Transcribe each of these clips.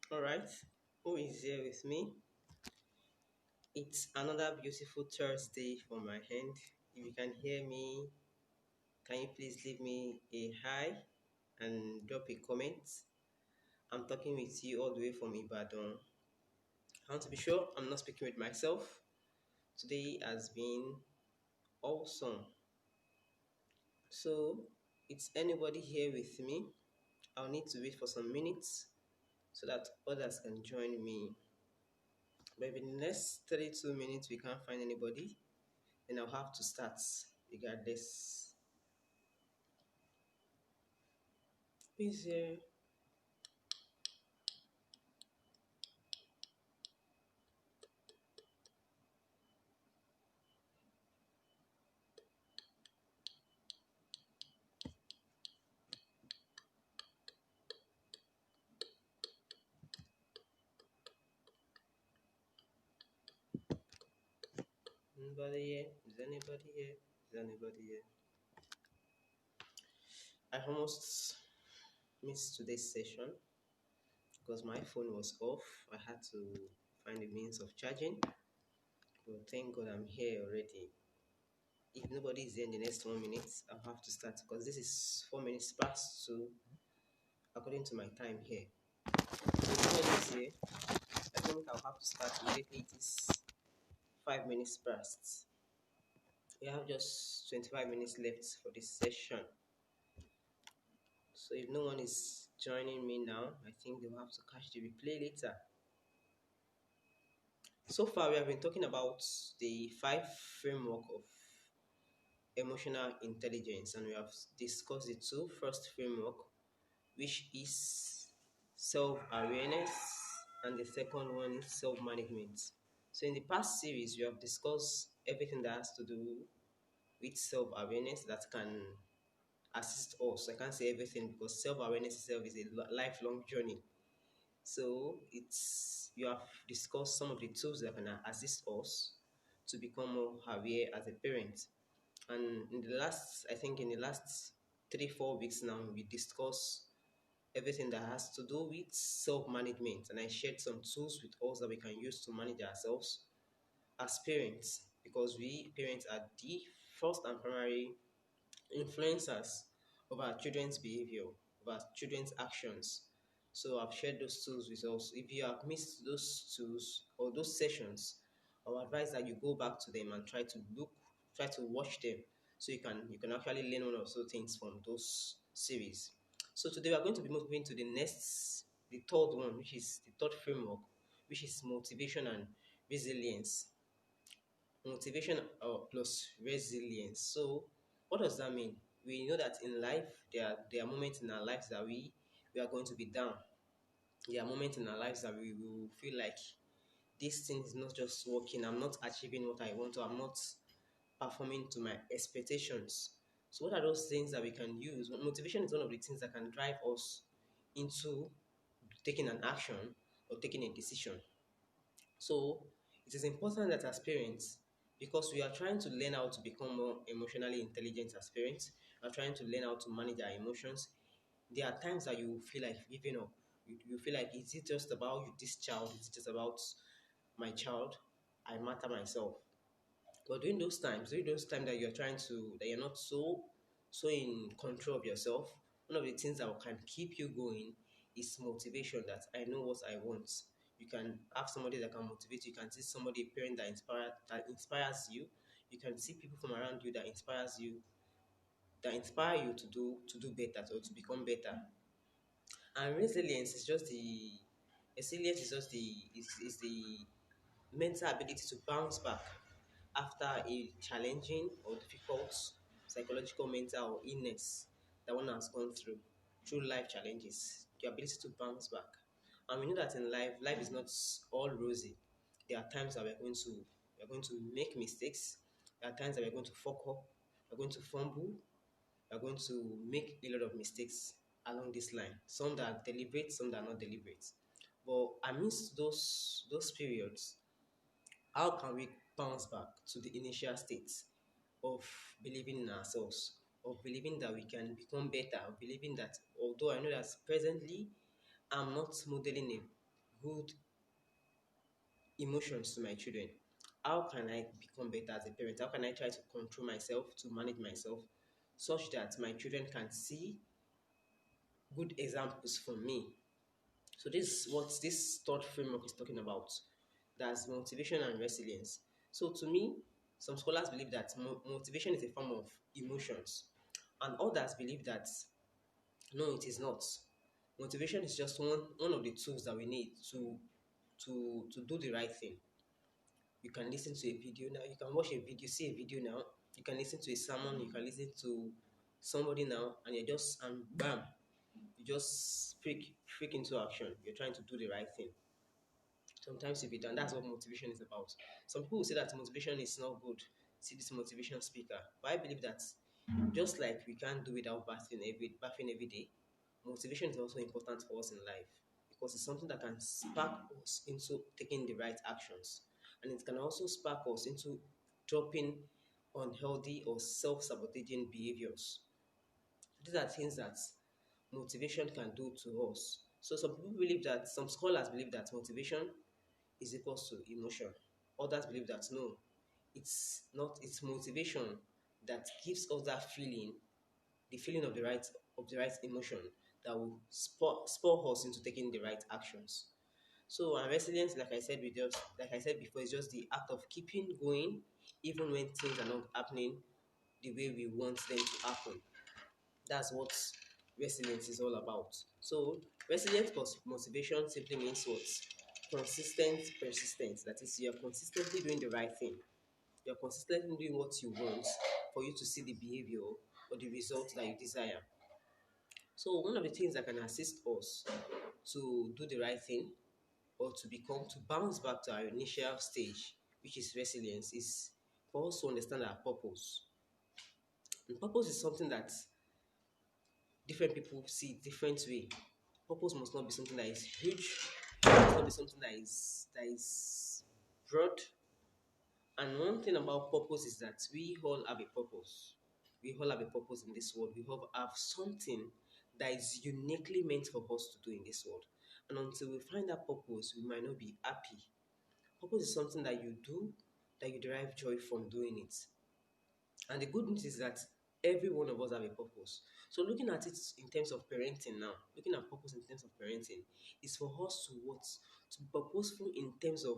All right, who is here with me? It's another beautiful Thursday for my hand. If you can hear me, can you please leave me a hi and drop a comment? I'm talking with you all the way from Ibadan. I want to be sure I'm not speaking with myself. Today has been awesome. So, it's anybody here with me? I'll need to wait for some minutes so that others can join me. But if in the next 32 minutes we can't find anybody, then I'll have to start regardless. Please, anybody here? Is anybody here? Is anybody here? I almost missed today's session because my phone was off. I had to find a means of charging. But thank God I'm here already. If nobody is here in the next 1 minute, I'll have to start because this is 4 minutes past two according to my time here. So if nobody is here, I think I'll have to start immediately. It is 5 minutes past. We have just 25 minutes left for this session. So if no one is joining me now, I think they'll have to catch the replay later. So far, we have been talking about the five framework of emotional intelligence, and we have discussed the two first framework, which is self-awareness, and the second one is self-management. So in the past series, we have discussed everything that has to do with self-awareness that can assist us. I can't say everything because self-awareness itself is a lifelong journey. So it's you have discussed some of the tools that can assist us to become more aware as a parent. And in the last, I think in the last 3-4 weeks now, we discussed everything that has to do with self-management. And I shared some tools with us that we can use to manage ourselves as parents, because we parents are the first and primary influencers of our children's behavior, of our children's actions. So I've shared those tools with us. If you have missed those tools or those sessions, I would advise that you go back to them and try to watch them, so you can actually learn one or two things from those series. So today we are going to be moving to the third one, which is the third framework, which is motivation and resilience. Plus resilience. So, what does that mean? We know that in life there are moments in our lives that we are going to be down. There are moments in our lives that we will feel like this thing is not just working. I'm not achieving what I want to. I'm not performing to my expectations. So, what are those things that we can use? Motivation is one of the things that can drive us into taking an action or taking a decision. So it is important that as parents, because we are trying to learn how to become more emotionally intelligent as parents, we are trying to learn how to manage our emotions. There are times that you feel like giving up. You feel like, is it just about this child? Is it just about my child? I matter myself. But during those times that you're trying to, that you're not so in control of yourself, one of the things that can keep you going is motivation. That I know what I want. You can have somebody that can motivate you. You can see somebody, a parent that inspires you. You can see people from around you that inspire you to do better or to become better. And resilience is just the mental ability to bounce back after a challenging or difficult psychological, mental, or illness that one has gone through life challenges, the ability to bounce back. And we know that in life is not all rosy. There are times that we're going to make mistakes. There are times that we're going to fuck up. We're going to fumble. We're going to make a lot of mistakes along this line. Some that are deliberate, some that are not deliberate. But amidst those periods, how can we bounce back to the initial state of believing in ourselves, of believing that we can become better, of believing that although I know that presently I'm not modeling good emotions to my children? How can I become better as a parent? How can I try to control myself, to manage myself, such that my children can see good examples from me? So this is what this third framework is talking about. That's motivation and resilience. So to me, some scholars believe that motivation is a form of emotions, and others believe that no, it is not. Motivation is just one of the tools that we need to do the right thing. You can listen to a video now, you can watch a video, see a video now, you can listen to a sermon, you can listen to somebody now, and you're just and bam, you just freak into action. You're trying to do the right thing. Sometimes you be done. That's what motivation is about. Some people will say that motivation is not good. See this motivation speaker. But I believe that just like we can't do without bathing every day, motivation is also important for us in life because it's something that can spark us into taking the right actions. And it can also spark us into dropping unhealthy or self-sabotaging behaviors. These are things that motivation can do to us. So some people believe that, some scholars believe that motivation is equals to emotion. Others believe that no, it's not. It's motivation that gives us that feeling, the feeling of the right emotion that will spur us into taking the right actions. So and resilience, like I said before, is just the act of keeping going even when things are not happening the way we want them to happen. That's what resilience is all about. So resilience plus motivation simply means what? Consistent persistence. That is, you're consistently doing the right thing. You're consistently doing what you want for you to see the behavior or the result that you desire. So one of the things that can assist us to do the right thing or to bounce back to our initial stage, which is resilience, is for us to understand our purpose. And purpose is something that different people see different way. Purpose must not be something that is huge. It must not be something that is broad. And one thing about purpose is that we all have a purpose. We all have a purpose in this world. We all have something that is uniquely meant for us to do in this world. And until we find that purpose, we might not be happy. Purpose is something that you do, that you derive joy from doing it. And the good news is that every one of us have a purpose. So looking at it in terms of parenting now, looking at purpose in terms of parenting is for us to what? To be purposeful in terms of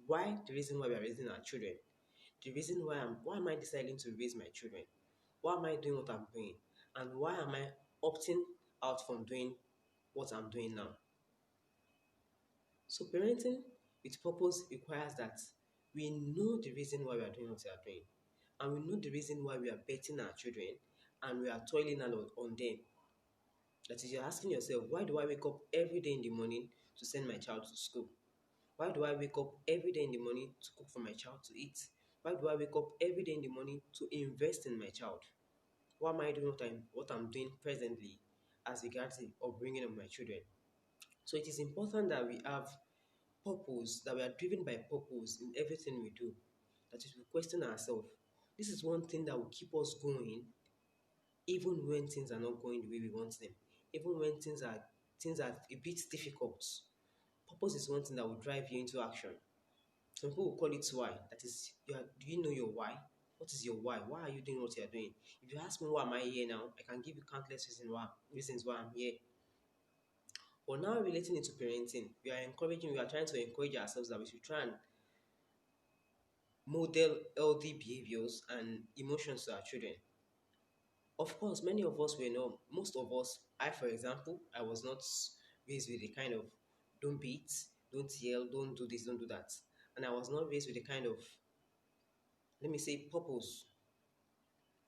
the reason why we are raising our children. The reason why am I deciding to raise my children? Why am I doing what I'm doing? And why am I opting out from doing what I'm doing now? So parenting with purpose requires that we know the reason why we are doing what we are doing. And we know the reason why we are betting our children and we are toiling a lot on them. That is, you're asking yourself, why do I wake up every day in the morning to send my child to school? Why do I wake up every day in the morning to cook for my child to eat? Why do I wake up every day in the morning to invest in my child? Why am I doing what I'm doing presently as regards the upbringing of my children? So it is important that we have purpose, that we are driven by purpose in everything we do. That is, we question ourselves. This is one thing that will keep us going even when things are not going the way we want them, even when things are a bit difficult. Purpose is one thing that will drive you into action. Some people will call it why. That is, do you know your why? What is your why? Why are you doing what you are doing? If you ask me why am I here now, I can give you countless reasons why I'm here. But now relating it to parenting, we are trying to encourage ourselves that we should try and model healthy behaviors and emotions to our children. Of course, many of us were not, most of us, I, for example, I was not raised with the kind of don't beat, don't yell, don't do this, don't do that. And I was not raised with the kind of, let me say, purpose.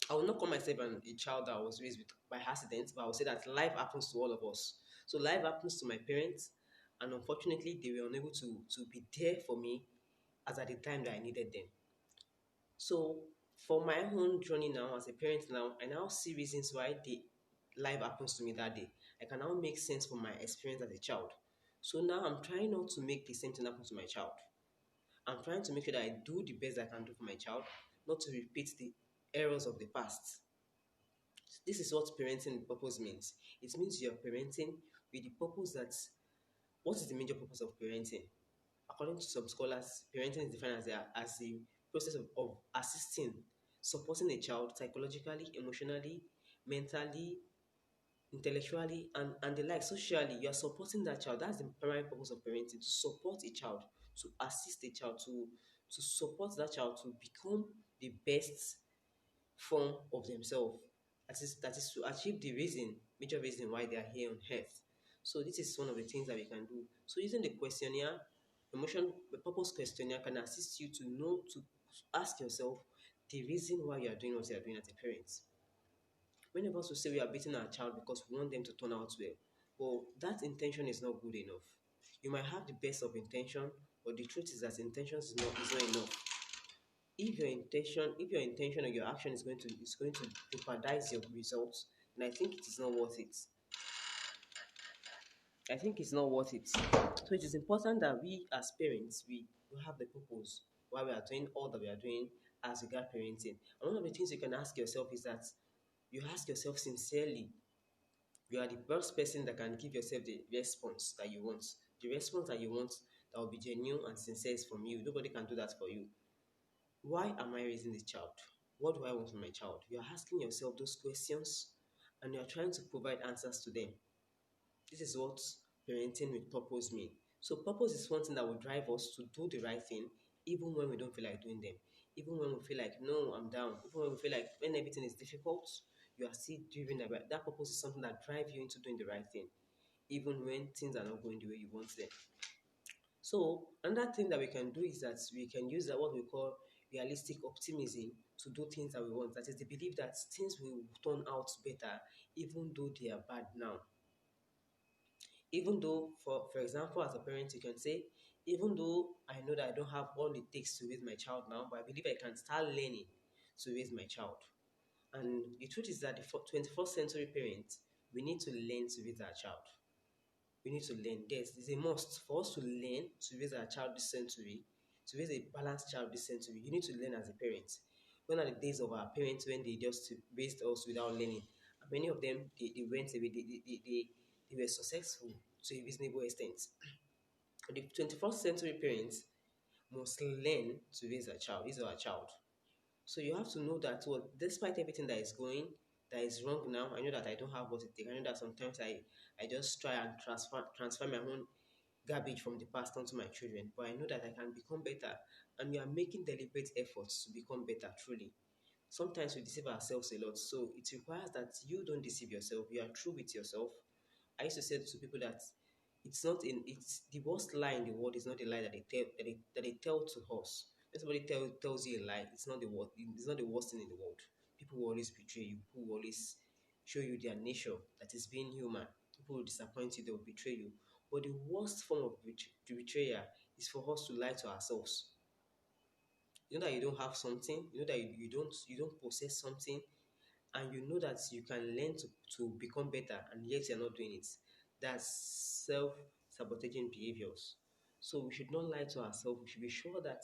I will not call myself a child that was raised with by accident, but I will say that life happens to all of us. So life happens to my parents, and unfortunately, they were unable to be there for me as at the time that I needed them. So for my own journey now as a parent now, I now see reasons why the life happens to me that day. I can now make sense from my experience as a child. So now I'm trying not to make the same thing happen to my child. I'm trying to make sure that I do the best I can do for my child, not to repeat the errors of the past. This is what parenting with purpose means. It means you're parenting with the purpose that What is the major purpose of parenting? According to some scholars, parenting is defined as the process of assisting, supporting a child psychologically, emotionally, mentally, intellectually, and the like. Socially, you are supporting that child. That's the primary purpose of parenting: to support a child, to assist a child, to support that child to become the best form of themselves. That is to achieve the major reason why they are here on earth. So this is one of the things that we can do. So using the questionnaire, the purpose questionnaire can assist you to know, to ask yourself the reason why you are doing what you are doing as a parent. Many of us will say we are beating our child because we want them to turn out well. But that intention is not good enough. You might have the best of intention, but the truth is that intentions is not enough. If your intention or your action is going to jeopardize your results, then I think it is not worth it. I think it's not worth it. So it is important that we as parents we have the purpose why we are doing all that we are doing as regard parenting. And one of the things you can ask yourself is that you ask yourself sincerely. You are the best person that can give yourself the response that you want. The response that you want that will be genuine and sincere is from you. Nobody can do that for you. Why am I raising this child? What do I want from my child? You are asking yourself those questions and you are trying to provide answers to them. This is what parenting with purpose mean. So purpose is one thing that will drive us to do the right thing even when we don't feel like doing them. Even when we feel like, no, I'm down. Even when we feel like when everything is difficult, you are still doing the right. That purpose is something that drives you into doing the right thing, even when things are not going the way you want them. So another thing that we can do is that we can use that what we call realistic optimism to do things that we want. That is the belief that things will turn out better even though they are bad now. Even though, for example, as a parent, you can say, even though I know that I don't have all it takes to raise my child now, but I believe I can start learning to raise my child. And the truth is that the 21st century parents, we need to learn to raise our child. We need to learn. There's a must for us to learn to raise our child this century, to raise a balanced child this century. You need to learn as a parent. When are the days of our parents when they just raised us without learning? And many of them, they went away, they were successful to a reasonable extent. The 21st century parents must learn to raise a child, raise our child. So you have to know that, well, despite everything that is wrong now, I know that I don't have what it takes. I know that sometimes I just try and transfer my own garbage from the past onto my children, but I know that I can become better. And we are making deliberate efforts to become better, truly. Sometimes we deceive ourselves a lot, so it requires that you don't deceive yourself. You are true with yourself. I used to say to people that it's the worst lie in the world is not the lie that they tell to us. When somebody tells you a lie, it's not the worst thing in the world. People will always betray you. People will always show you their nature, that is being human. People will disappoint you, they will betray you. But the worst form of betrayal is for us to lie to ourselves. You know that you don't have something, you know that you don't possess something, and you know that you can learn to become better, and yet you're not doing it. That's self-sabotaging behaviors. So we should not lie to ourselves. We should be sure that,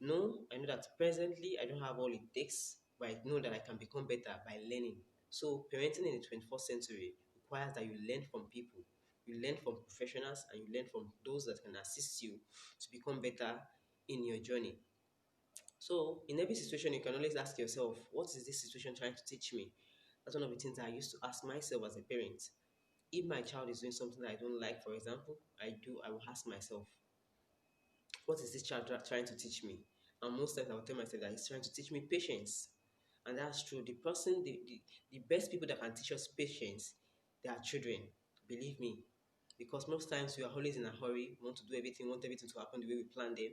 no, I know that presently I don't have all it takes, but I know that I can become better by learning. So parenting in the 21st century requires that you learn from people, you learn from professionals, and you learn from those that can assist you to become better in your journey. So in every situation, you can always ask yourself, what is this situation trying to teach me? That's one of the things I used to ask myself as a parent. If my child is doing something that I don't like, for example, I will ask myself, what is this child trying to teach me? And most times I will tell myself that he's trying to teach me patience. And that's true. The best people that can teach us patience, they are children. Believe me. Because most times we are always in a hurry, want to do everything, want everything to happen the way we plan them.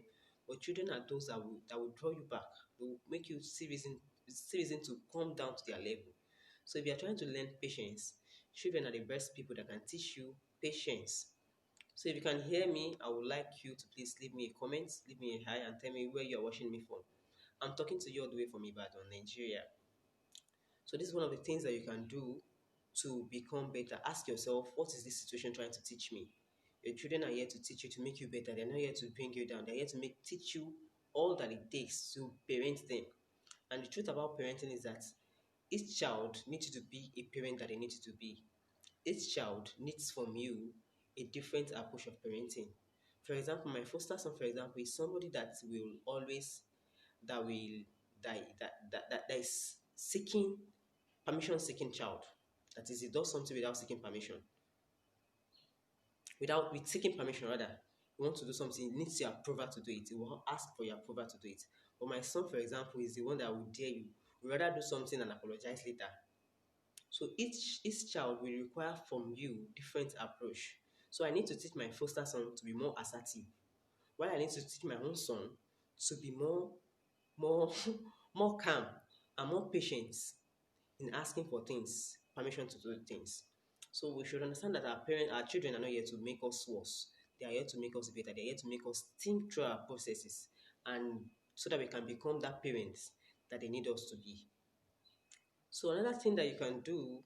But children are those that will draw you back. They will make you see reason to come down to their level. So if you are trying to learn patience, children are the best people that can teach you patience. So if you can hear me, I would like you to please leave me a comment, leave me a hi, and tell me where you are watching me from. I'm talking to you all the way from Ibadan, Nigeria. So this is one of the things that you can do to become better. Ask yourself, what is this situation trying to teach me? Your children are here to teach you to make you better. They're not here to bring you down. They're here to teach you all that it takes to parent them. And the truth about parenting is that each child needs you to be a parent that they need you to be. Each child needs from you a different approach of parenting. For example, my foster son, for example, is somebody that will always that will that is seeking permission seeking child. That is, he does something without seeking permission. Without with seeking permission rather. You want to do something, he needs your approval to do it. He will ask for your approval to do it. But my son, for example, is the one that will dare you. Will rather do something and apologize later. So each child will require from you different approach. So I need to teach my foster son to be more assertive, while I need to teach my own son to be more more calm and more patient in asking for things, permission to do things. So we should understand that our children are not here to make us worse. They are here to make us better. They are here to make us think through our processes, and so that we can become that parents that they need us to be. So another thing that you can do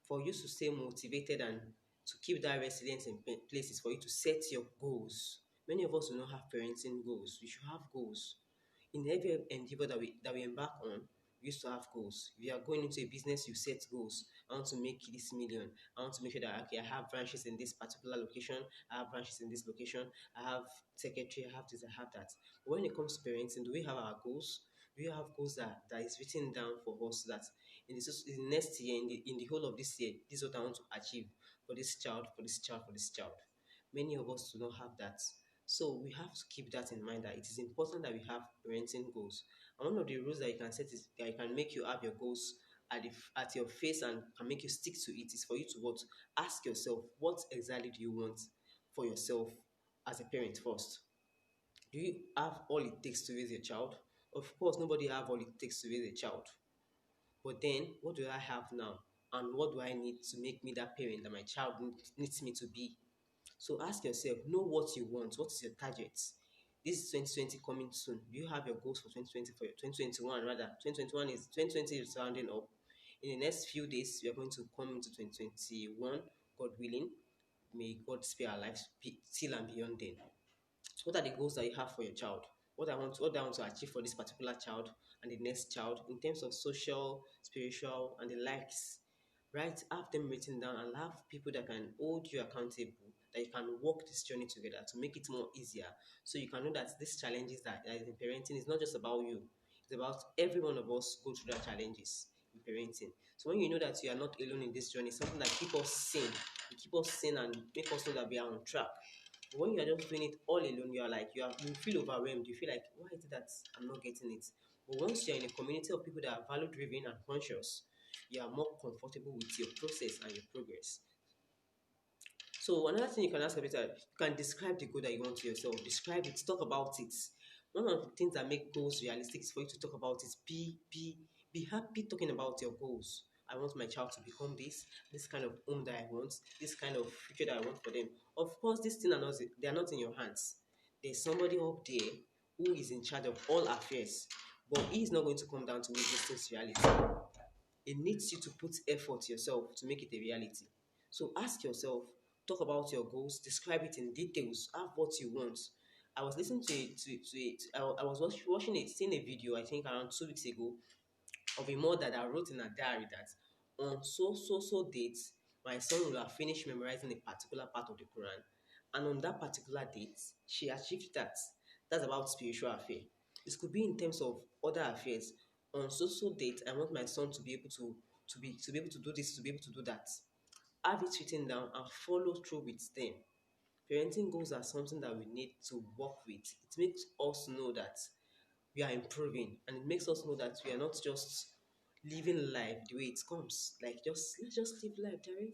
for you to stay motivated and to keep that resilience in place is for you to set your goals. Many of us do not have parenting goals. We should have goals. In every endeavor that we embark on, we used to have goals. If you are going into a business, you set goals. I want to make this million. I want to make sure that okay, I have branches in this particular location. I have branches in this location. I have secretary. I have this. I have that. But when it comes to parenting, do we have our goals? Do we have goals that is written down for us that in the next year, in the whole of this year, this is what I want to achieve for this child, for this child, for this child. Many of us do not have that. So we have to keep that in mind that it is important that we have parenting goals. And one of the rules that you can set is that it can make you have your goals at your face and can make you stick to it is for you to what? Ask yourself, what exactly do you want for yourself as a parent first? Do you have all it takes to raise a child? Of course, nobody have all it takes to raise a child. But then, what do I have now? And what do I need to make me that parent that my child needs me to be? So ask yourself, know what you want. What is your target? This is 2020 coming soon. Do you have your goals for 2020 for your 2021 rather? 2021 is 2020 is rounding up. In the next few days, we are going to come into 2021, God willing. May God spare our lives still and beyond then. What are the goals that you have for your child? What I want to achieve for this particular child and the next child in terms of social, spiritual, and the likes. Right? Have them written down and have people that can hold you accountable, that you can walk this journey together to make it more easier. So you can know that these challenges that is in parenting is not just about you, it's about every one of us go through the challenges in parenting. So when you know that you are not alone in this journey, something that keep us sane and make us know that we are on track. But when you are just doing it all alone, you feel overwhelmed. You feel like, why is it that I'm not getting it? But once you're in a community of people that are value driven and conscious, you are more comfortable with your process and your progress. So another thing you can ask a bit, you can describe the goal that you want to yourself. Describe it, talk about it. One of the things that make goals realistic is for you to talk about it. Be happy talking about your goals. I want my child to become this kind of home that I want, this kind of future that I want for them. Of course, these things they are not in your hands. There's somebody up there who is in charge of all affairs, but he is not going to come down to make these things reality. It needs you to put effort yourself to make it a reality. So ask yourself, talk about your goals, describe it in details, have what you want. I was listening to it, I was watching it, seeing a video, I think around 2 weeks ago, of a mother that wrote in her diary that on so dates, my son will have finished memorizing a particular part of the Quran. And on that particular date, she achieved that. That's about spiritual affair. This could be in terms of other affairs. On date, I want my son to be able to be able to do this, to be able to do that. Have it written down and follow through with them. Parenting goals are something that we need to work with. It makes us know that we are improving, and it makes us know that we are not just living life the way it comes. Like let's just live life, Jerry.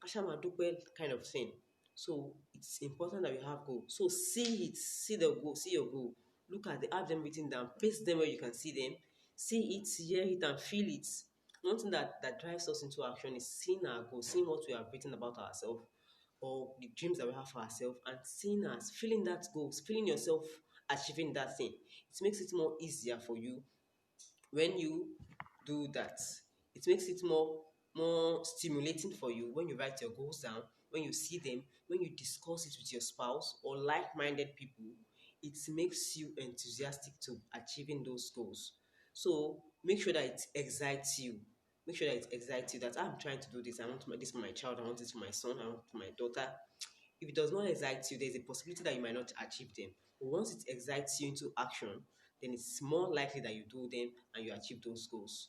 Kashama Dupel kind of thing. So it's important that we have goals. So see it, see the goal, see your goal. Look at have them written down, paste them where you can see them, see it, hear it, and feel it. One thing that drives us into action is seeing our goals, seeing what we have written about ourselves or the dreams that we have for ourselves, and seeing us, feeling that goals, feeling yourself achieving that thing. It makes it more easier for you when you do that. It makes it more stimulating for you when you write your goals down, when you see them, when you discuss it with your spouse or like-minded people. It makes you enthusiastic to achieving those goals. So make sure that it excites you. Make sure that it excites you that I'm trying to do this. I want this for my child. I want this for my son. I want it for my daughter. If it does not excite you, there's a possibility that you might not achieve them. But once it excites you into action, then it's more likely that you do them and you achieve those goals.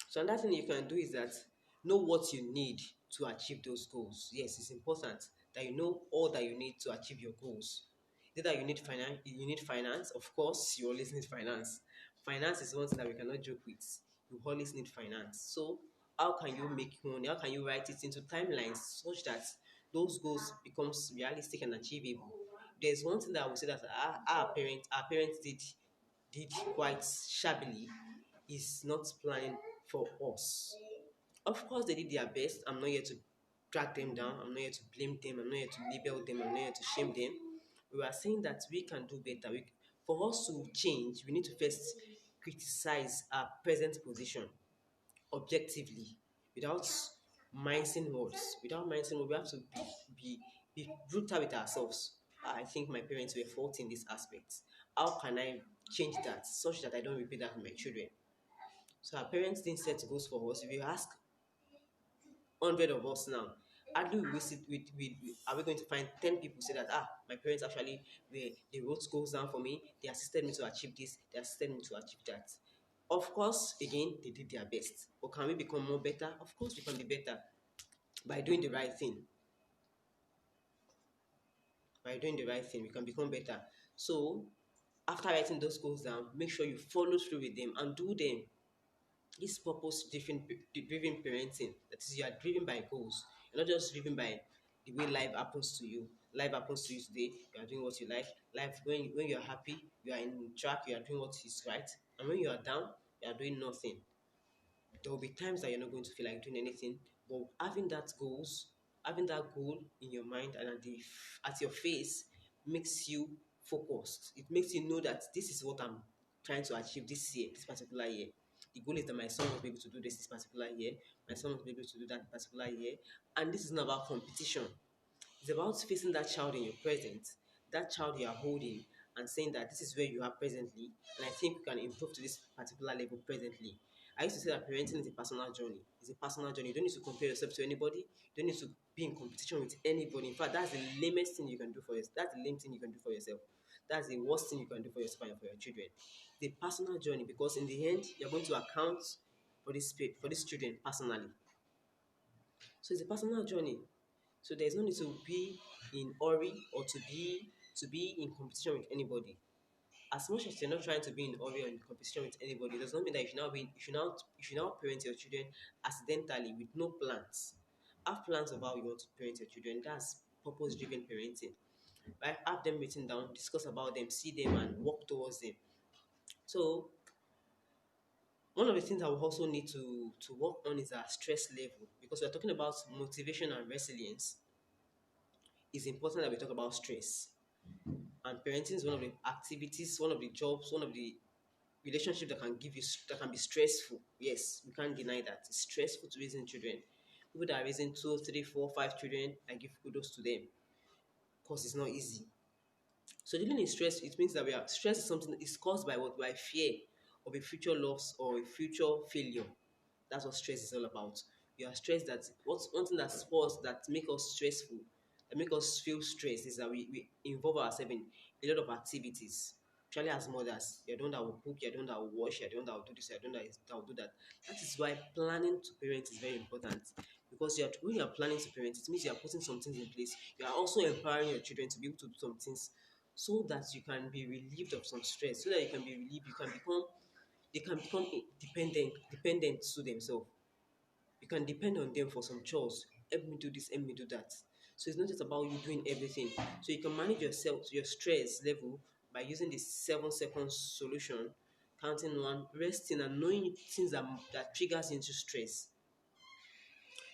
So another thing you can do is that know what you need to achieve those goals. Yes, it's important that you know all that you need to achieve your goals. Either you need finance, of course, you always need finance. Finance is one thing that we cannot joke with. You always need finance. So how can you make money? How can you write it into timelines such that those goals becomes realistic and achievable? There's one thing that I would say that our parents did quite shabbily is not planning for us. Of course, they did their best. I'm not here to drag them down. I'm not here to blame them. I'm not here to label them. I'm not here to shame them. We are saying that we can do better. For us to change, we need to first criticize our present position objectively without mincing words. Without mincing words, we have to be, be brutal with ourselves. I think my parents were faulty in this aspect. How can I change that such that I don't repeat that with my children? So our parents didn't set goals for us. If you ask 100 of us now, hardly will we sit are we going to find 10 people say that my parents actually they wrote goals down for me, they assisted me to achieve this, they assisted me to achieve that. Of course, again, they did their best. But can we become more better? Of course we can be better by doing the right thing. By doing the right thing, we can become better. So after writing those goals down, make sure you follow through with them and do them. This purpose driven parenting, that is, you are driven by goals. You're not just driven by the way life happens to you. Life happens to you today, you are doing what you like. Life, when you're happy, you are in track, you are doing what is right. And when you are down, you are doing nothing. There will be times that you're not going to feel like doing anything, but having that goal in your mind and at your face makes you focused. It makes you know that this is what I'm trying to achieve this year, this particular year. The goal is that my son must be able to do this particular year, my son must be able to do that particular year, and this is not about competition. It's about facing that child in your present, that child you are holding, and saying that this is where you are presently, and I think you can improve to this particular level presently. I used to say that parenting is a personal journey. It's a personal journey. You don't need to compare yourself to anybody. You don't need to be in competition with anybody. In fact, that's the lamest thing you can do for yourself. That's the lame thing you can do for yourself. That's the worst thing you can do for yourself and for your children. The personal journey, because in the end, you're going to account for this children personally. So it's a personal journey. So there's no need to be in hurry or to be in competition with anybody. As much as you're not trying to be in hurry or in competition with anybody, it does not mean that you should now parent your children accidentally with no plans. Have plans of how you want to parent your children. That's purpose-driven parenting. Right? Have them written down, discuss about them, see them, and work towards them. So one of the things that we also need to work on is our stress level, because we're talking about motivation and resilience. It's important that we talk about stress. And parenting is one of the activities, one of the jobs, one of the relationships that can be stressful. Yes, we can't deny that. It's stressful to raising children. People that are raising two, three, four, five children, I give kudos to them because it's not easy. So dealing in stress, it means that stress is something that is caused by what? By fear of a future loss or a future failure. That's what stress is all about. You are stressed that what's one thing that sports that make us stressful, that make us feel stressed is that we involve ourselves in a lot of activities. Especially as mothers, you're the one that will cook, you're the one that will wash, you're the one that will do this, you're the one that will do that. That is why planning to parent is very important. Because when you're planning to parent, it means you're putting some things in place. You are also empowering your children to be able to do some things so that you can be relieved of some stress, so that you can be relieved, they can become dependent to themselves. You can depend on them for some chores. Help me do this, help me do that. So it's not just about you doing everything. So you can manage your stress level by using the 7 seconds solution, counting one, resting, and knowing things that triggers into stress.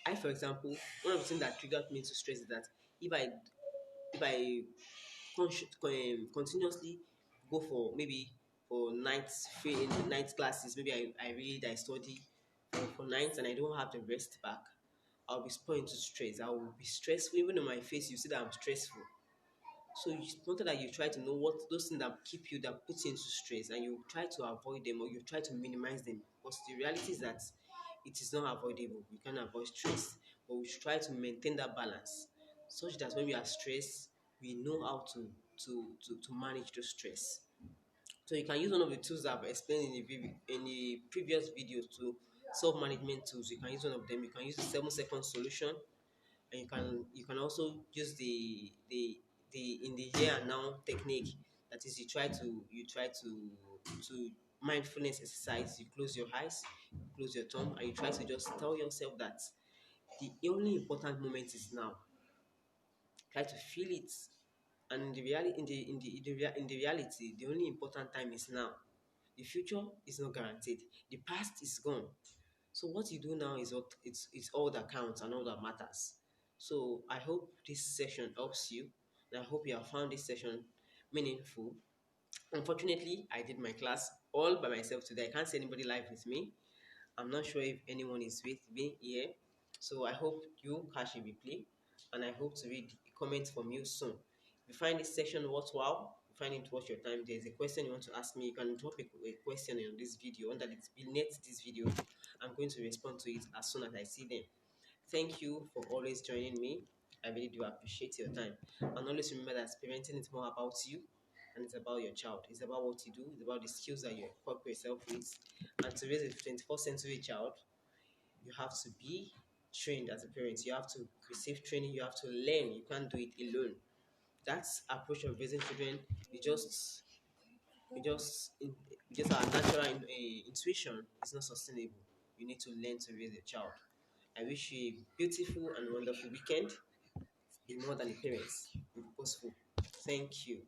I, for example, one of the things that triggers me into stress is that if I continuously go for maybe for night classes, maybe I read, I study for nights and I don't have the rest back, I'll be spoiled into stress. I will be stressful. Even on my face, you see that I'm stressful. So it's important that you try to know what those things that keep you, that puts you into stress, and you try to avoid them or you try to minimize them. But the reality is that it is not avoidable. We can avoid stress, but we should try to maintain that balance such that when we are stressed, we know how to manage the stress. So you can use one of the tools I've explained in the previous videos to self-management tools. You can use one of them. You can use the 7 second solution, and you can also use the in the here and now technique. That is, you try to mindfulness exercise. You close your eyes, you close your tongue, and you try to just tell yourself that the only important moment is now. Try to feel it, and in the reality, the only important time is now. The future is not guaranteed. The past is gone. So what you do now is what it's all that counts and all that matters. So I hope this session helps you, and I hope you have found this session meaningful. Unfortunately, I did my class all by myself today. I can't see anybody live with me. I'm not sure if anyone is with me here. So I hope you catch a replay, and I hope to read a comment from you soon. If you find this session worthwhile, you find it worth your time, there's a question you want to ask me, you can drop a question on this video under this video. I'm going to respond to it as soon as I see them. Thank you for always joining me. I really do appreciate your time. And always remember that parenting is more about you and it's about your child. It's about what you do, it's about the skills that you equip yourself with. And to raise a 21st century child, you have to be trained as a parent. You have to receive training, you have to learn. You can't do it alone. That approach of raising children is just our natural intuition is not sustainable. You need to learn to raise a child. I wish you a beautiful and wonderful weekend. Be more than a parent. Be purposeful. Thank you.